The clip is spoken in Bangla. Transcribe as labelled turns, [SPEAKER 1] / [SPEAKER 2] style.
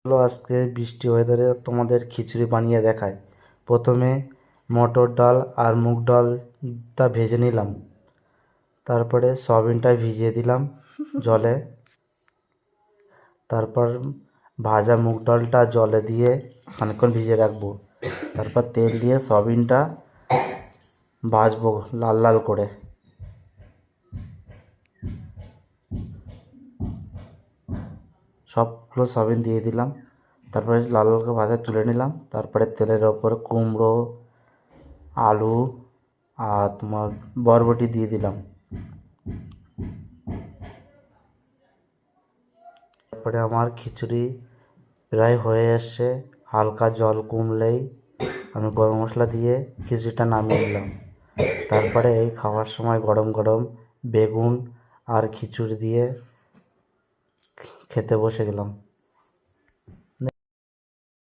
[SPEAKER 1] চলো আজকে বৃষ্টি ওয়েদারে তোমাদের খিচুড়ি বানিয়ে দেখায়। প্রথমে মটর ডাল আর মুগ ডালটা ভেজে নিলাম, তারপরে সয়াবিনটা ভিজিয়ে দিলাম জলে, তারপর ভাজা মুগ ডালটা জলে দিয়ে খানিকক্ষণ ভিজিয়ে রাখবো। তারপর তেল দিয়ে সয়াবিনটা ভাজবো লাল লাল করে। সবগুলো সয়াবিন দিয়ে দিলাম, তারপরে লাল লাল করে ভাজা তুলে নিলাম। তারপরে তেলের ওপর কুমড়ো, আলু আর তোমার বরবটি দিয়ে দিলাম। তারপরে আমার খিচুড়ি প্রায় হয়ে এসছে, হালকা জল কমলেই আমি গরম মশলা দিয়ে খিচুড়িটা নামিয়ে নিলাম। তারপরে এই খাওয়ার সময় গরম গরম বেগুন আর খিচুড়ি দিয়ে খেতে বসে গেলাম।